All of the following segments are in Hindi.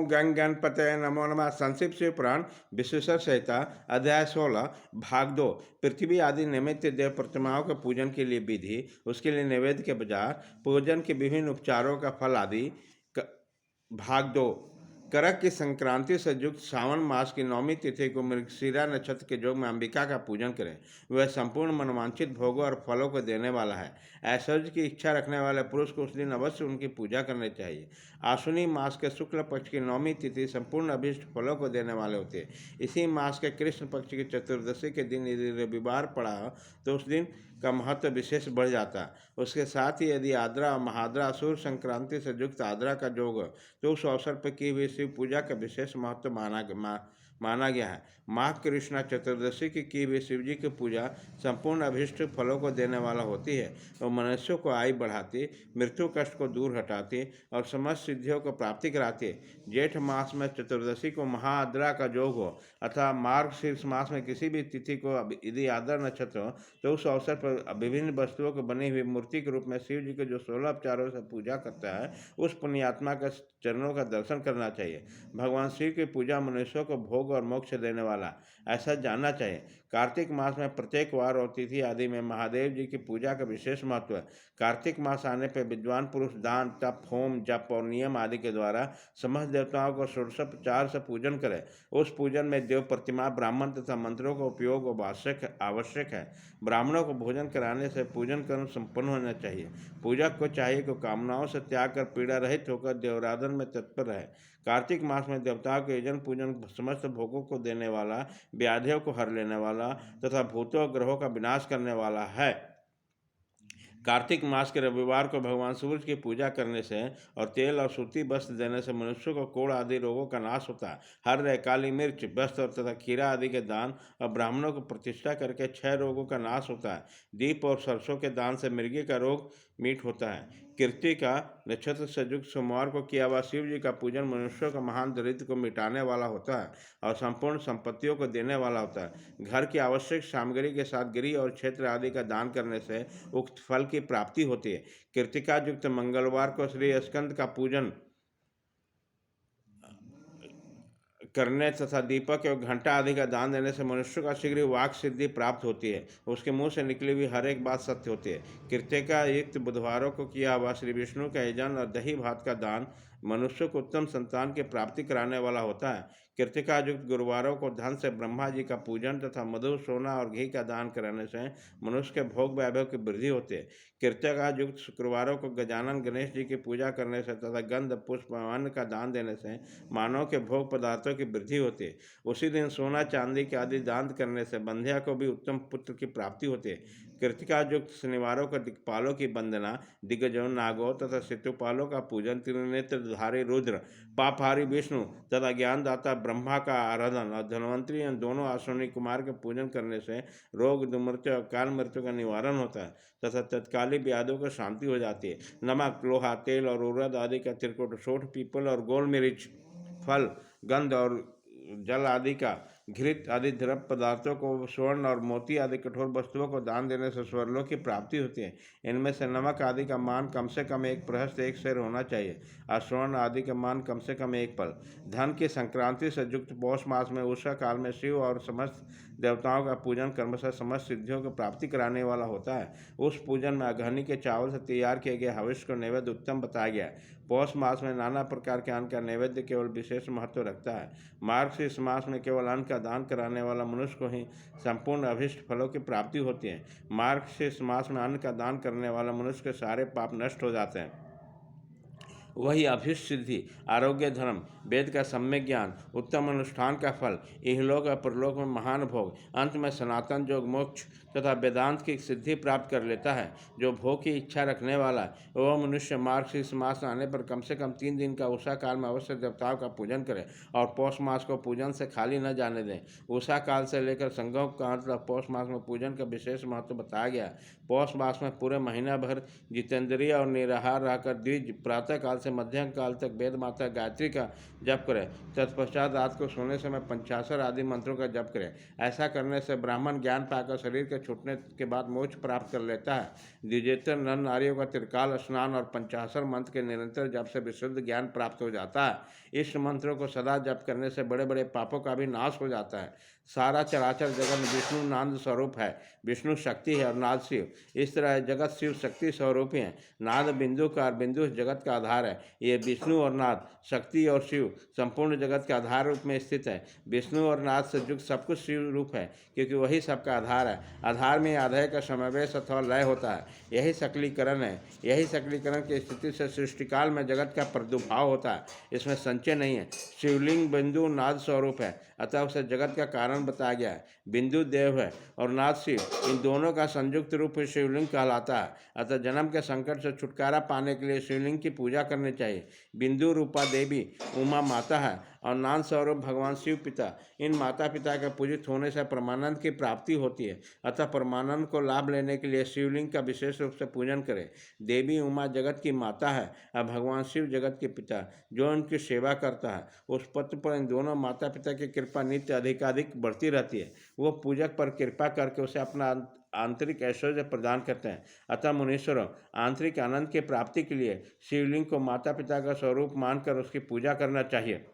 ओम गंग गणपतये नमो नमः। संक्षिप्त शिव पुराण विश्वेश्वर संहिता अध्याय 16 भाग 2। पृथ्वी आदि निमित्त देव प्रतिमाओं के पूजन के लिए विधि, उसके लिए नैवेद्य के बाजार, पूजन के विभिन्न उपचारों का फल आदि। भाग 2। करक की संक्रांति से युक्त सावन मास की नौमी तिथि को मृगशिरा नक्षत्र के योग में अंबिका का पूजन करें। वह संपूर्ण मनवांछित भोगों और फलों को देने वाला है। ऐश्वर्य की इच्छा रखने वाले पुरुष को उस दिन अवश्य उनकी पूजा करनी चाहिए। आश्विनी मास के शुक्ल पक्ष की नौमी तिथि संपूर्ण अभीष्ट फलों को देने वाले होते हैं। इसी मास के कृष्ण पक्ष की चतुर्दशी के दिन यदि रविवार पड़ा तो उस दिन का महत्व विशेष बढ़ जाता है। उसके साथ ही यदि आद्रा और महाद्रा सूर्य संक्रांति से युक्त आद्रा का योग तो उस अवसर पर की हुई शिव पूजा का विशेष महत्व माना गया है। माघ कृष्णा चतुर्दशी की हुई शिव जी की पूजा संपूर्ण अभिष्ट फलों को देने वाला होती है और मनुष्यों को आयु बढ़ाती, मृत्यु कष्ट को दूर हटाती और समस्त सिद्धियों को प्राप्ति कराती। जेठ मास में चतुर्दशी को महाआद्रा का योग हो अथवा मार्ग शीर्ष मास में किसी भी तिथि को यदि आद्रा नक्षत्र हो तो उस अवसर पर विभिन्न वस्तुओं को बनी हुई मूर्ति के रूप में शिव जी के जो 16 उपचारों से पूजा करता है उस पुण्यात्मा का चरणों का दर्शन करना चाहिए। भगवान शिव की पूजा मनुष्यों को भोग और मोक्ष देने वाला ऐसा जानना चाहिए। कार्तिक मास में प्रत्येक वार और तिथि आदि में महादेव जी की पूजा का विशेष महत्व है। कार्तिक मास आने पर विद्वान पुरुष दान, तप, होम, जप और नियम आदि के द्वारा समस्त देवताओं को षोडशोपचार से पूजन करें। उस पूजन में देव प्रतिमा, ब्राह्मण तथा मंत्रों का उपयोग आवश्यक है। ब्राह्मणों को भोजन कराने से पूजन कर्म संपन्न होना चाहिए। पूजक को चाहिए कि कामनाओं से त्याग कर पीड़ा रहित होकर देवराधन में तत्पर रहे। कार्तिक मास में देवताओं के यजन पूजन समस्त भोगों को देने वाला, व्याधियों को हर लेने वाला तथा भूतों ग्रहों का विनाश करने वाला है। कार्तिक मास के रविवार को भगवान सूर्य की पूजा करने से और तेल और सूती वस्त्र देने से मनुष्यों को कोढ़ आदि रोगों का नाश होता है। हर काली मिर्च, वस्त्र तथा खीरा आदि के दान और ब्राह्मणों को प्रतिष्ठा करके 6 रोगों का नाश होता है। दीप और सरसों के दान से मृगी का रोग मीट होता है। कृत्तिका नक्षत्र से युक्त सोमवार को किया हुआ शिव जी का पूजन मनुष्यों का महान दरिद्र को मिटाने वाला होता है और संपूर्ण संपत्तियों को देने वाला होता है। घर की आवश्यक सामग्री के साथ गृह और क्षेत्र आदि का दान करने से उक्त फल की प्राप्ति होती है। कृत्तिका युक्त मंगलवार को श्री स्कंद का पूजन करने तथा दीपक एवं घंटा आदि का दान देने से मनुष्य का शीघ्र वाक सिद्धि प्राप्त होती है। उसके मुंह से निकली हुई हर एक बात सत्य होती है। कृत्तिका युक्त बुधवारों को किया हुआ श्री विष्णु का यजन और दही भात का दान मनुष्य को उत्तम संतान की प्राप्ति कराने वाला होता है। कृत्तिका युक्त गुरुवारों को धन से ब्रह्मा जी का पूजन तथा मधु, सोना और घी का दान कराने से मनुष्य के भोग वैभव की वृद्धि होती है। कृत्तिका युक्त शुक्रवारों को गजानन गणेश जी की पूजा करने से तथा गंध, पुष्प, अन्न का दान देने से मानव के भोग पदार्थों की वृद्धि होती है। उसी दिन सोना, चांदी के आदि दान करने से बंध्या को भी उत्तम पुत्र की प्राप्ति होती है। कृतिका युक्त शनिवारों को दिक्पालों की वंदना, दिग्गजों, नागों तथा सेतुपालों का पूजन, त्रिनेत्रधारी रुद्र, पापहारी विष्णु तथा ज्ञानदाता ब्रह्मा का आराधन और धन्वंतरी इन दोनों अश्विनी कुमार के पूजन करने से रोग, दुर्मृत्यु और काल मृत्यु का निवारण होता है तथा तत्कालिक व्याधों को शांति हो जाती है। नमक, लोहा, तेल और उर्वरक आदि का त्रिकुट, सोठ, पीपल और गोल मिर्च, फल, गंध और जल आदि का घृत आदि द्रव्य पदार्थों को, स्वर्ण और मोती आदि कठोर वस्तुओं को दान देने से स्वर्लोक की प्राप्ति होती है। इनमें से नमक आदि का मान कम से कम 1 प्रहस्त 1 सेर होना चाहिए और स्वर्ण आदि का मान कम से कम 1 पल। धन की संक्रांति से युक्त पौष मास में उषा काल में शिव और समस्त देवताओं का पूजन कर्म से समस्त सिद्धियों की प्राप्ति कराने वाला होता है। उस पूजन में अगहनी के चावल से तैयार किए गए हविष्य को नैवेद्य उत्तम बताया गया है। पौष मास में नाना प्रकार के अन्न का नैवेद्य केवल विशेष महत्व रखता है। मार्गशीर्ष मास में केवल अन्न का दान कराने वाला मनुष्य को ही संपूर्ण अभिष्ट फलों की प्राप्ति होती है। मार्गशीर्ष मास में अन्न का दान करने वाला मनुष्य के सारे पाप नष्ट हो जाते हैं। वही अभीष्ट सिद्धि, आरोग्य, धर्म, वेद का सम्यक ज्ञान, उत्तम अनुष्ठान का फल, इहलोक और परलोक में महान भोग, अंत में सनातन योग, मोक्ष तथा वेदांत की सिद्धि प्राप्त कर लेता है। जो भोग की इच्छा रखने वाला वह मनुष्य मार्गशीर्ष मास आने पर कम से कम 3 दिन का उषा काल में अवश्य देवताओं का पूजन करे और पौष मास को पूजन से खाली न जाने दें। उषा काल से लेकर संगम काल तक पौष मास में पूजन का विशेष महत्व बताया गया। पौष मास में पूरे महीना भर जितेंद्रिय और निराहार रहकर द्विज प्रातःकाल से मध्यम काल तक वेद माता गायत्री का जप करें। तत्पश्चात रात को सोने समय पंचाक्षर आदि मंत्रों का जप करें। ऐसा करने से ब्राह्मण ज्ञान पाकर शरीर के छूटने के बाद मोक्ष प्राप्त कर लेता है। द्विजेतर नर नारियों का त्रिकाल स्नान और पंचाक्षर मंत्र के निरंतर जप से विशुद्ध ज्ञान प्राप्त हो जाता है। इस मंत्रों को सदा जप करने से बड़े बड़े पापों का भी नाश हो जाता है। सारा चराचर जगत विष्णु नाद स्वरूप है। विष्णु शक्ति है और नाद शिव। इस तरह जगत शिव शक्ति स्वरूप है। नाद बिंदु का और बिंदु जगत का आधार है। ये विष्णु और नाद शक्ति और शिव संपूर्ण जगत के आधार रूप में स्थित है। विष्णु और नाद से युक्त सब कुछ शिव रूप है, क्योंकि वही सबका आधार है। आधार में आधार का समावेश अथवा लय होता है। यही सकलीकरण है। यही सकलीकरण की स्थिति से सृष्टिकाल में जगत का प्रादुर्भाव होता है। इसमें संचय नहीं है। शिवलिंग बिंदु नाद स्वरूप है, अतः उसे जगत का कारण बताया गया है। बिंदु देव है और नाद शिव, इन दोनों का संयुक्त रूप शिवलिंग कहलाता है। अतः जन्म के संकट से छुटकारा पाने के लिए शिवलिंग की पूजा करनी चाहिए। बिंदु रूपा देवी उमा माता है और नाद स्वरूप भगवान शिव पिता। इन माता पिता के पूजित होने से परमानंद की प्राप्ति होती है। अतः परमानंद को लाभ लेने के लिए शिवलिंग का विशेष रूप से पूजन करें। देवी उमा जगत की माता है और भगवान शिव जगत के पिता। जो उनकी सेवा करता है उस पत्र पर इन दोनों माता पिता की कृपा नित्य अधिकाधिक बढ़ती रहती है। वो पूजक पर कृपा करके उसे अपना आंतरिक ऐश्वर्य प्रदान करते हैं। अतः मुनीश्वरों, आंतरिक आनंद की प्राप्ति के लिए शिवलिंग को माता पिता का स्वरूप मानकर उसकी पूजा करना चाहिए।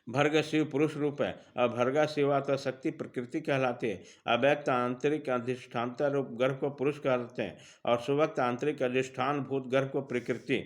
भर्ग शिव पुरुष रूप है और भर्गा शिवा तो शक्ति प्रकृति कहलाती है। अव्यक्त आंतरिक अधिष्ठानता रूप गर्भ को पुरुष कहते हैं और सुव्यक्त आंतरिक अधिष्ठान भूत गर्भ को प्रकृति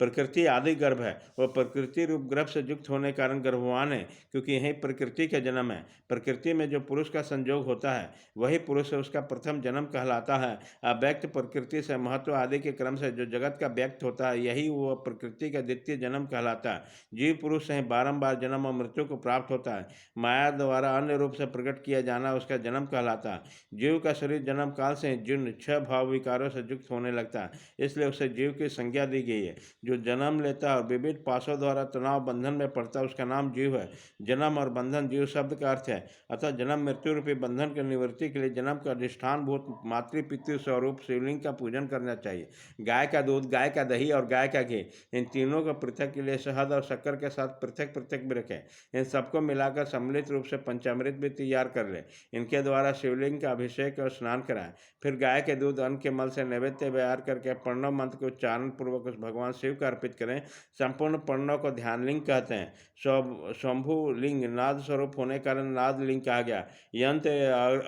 प्रकृति आदि गर्भ है। वह प्रकृति रूप गर्भ से युक्त होने के कारण गर्भवान है, क्योंकि यही प्रकृति का जन्म है। प्रकृति में जो पुरुष का संयोग होता है वही पुरुष है, उसका प्रथम जन्म कहलाता है। अव्यक्त प्रकृति से महत्व आदि के क्रम से जो जगत का व्यक्त होता है यही वह प्रकृति का द्वितीय जन्म कहलाता है। जीव पुरुष से बारंबार जन्म और मृत्यु को प्राप्त होता है। माया द्वारा अन्य रूप से प्रकट किया जाना उसका जन्म कहलाता है। जीव का शरीर जन्म काल से जीर्ण 6 भाव विकारों से युक्त होने लगता है, इसलिए उसे जीव की संज्ञा दी गई है। जो जन्म लेता है और विविध पाशों द्वारा तनाव बंधन में पड़ता है उसका नाम जीव है। जन्म और बंधन जीव शब्द का अर्थ है। अतः जन्म मृत्यु रूपी बंधन की निवृत्ति के लिए जन्म का अधिष्ठान भूत मातृपितृ स्वरूप शिवलिंग का पूजन करना चाहिए। गाय का दूध, गाय का दही और गाय का घी, इन तीनों को पृथक के लिए शहद और शक्कर के साथ पृथक पृथक भी रखें। इन सबको मिलाकर सम्मिलित रूप से पंचामृत भी तैयार कर ले। इनके द्वारा शिवलिंग का अभिषेक और स्नान कराएं। फिर गाय के दूध अन्न के मल से नैवेद्य तैयार करके प्रणव मंत्र के उच्चारण पूर्वक उस भगवान शिव का अर्पित करें। संपूर्ण प्रणव को ध्यान लिंग कहते हैं। स्वयंभू लिंग नाद स्वरूप होने के कारण नाद लिंग कहा गया। यंत्र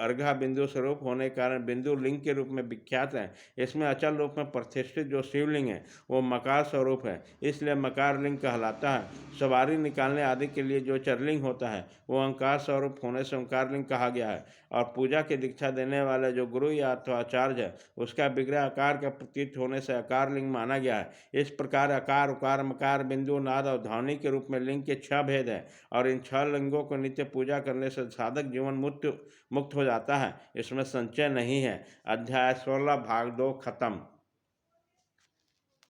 अर्घा बिंदु स्वरूप होने के कारण बिंदु लिंग के रूप में विख्यात है। इसमें अचल रूप में प्रतिष्ठित जो शिवलिंग है वो मकार स्वरूप है, इसलिए मकार लिंग कहलाता है। सवारी निकालने आदि के लिए जो चरलिंग होता है वो ओंकार स्वरूप होने से ओंकार लिंग कहा गया है। और पूजा की दीक्षा देने वाले जो गुरु या अथवा आचार्य है उसका विग्रह आकार का प्रतीत होने से आकार लिंग माना गया है। इस प्रकार आकार, उकार, मकार, बिंदु, नाद और ध्वनि के रूप में लिंग के 6 भेद हैं और इन 6 लिंगों को नित्य पूजा करने से साधक जीवन मुक्त हो जाता है। इसमें संचय नहीं है। अध्याय 16 भाग 2 खत्म।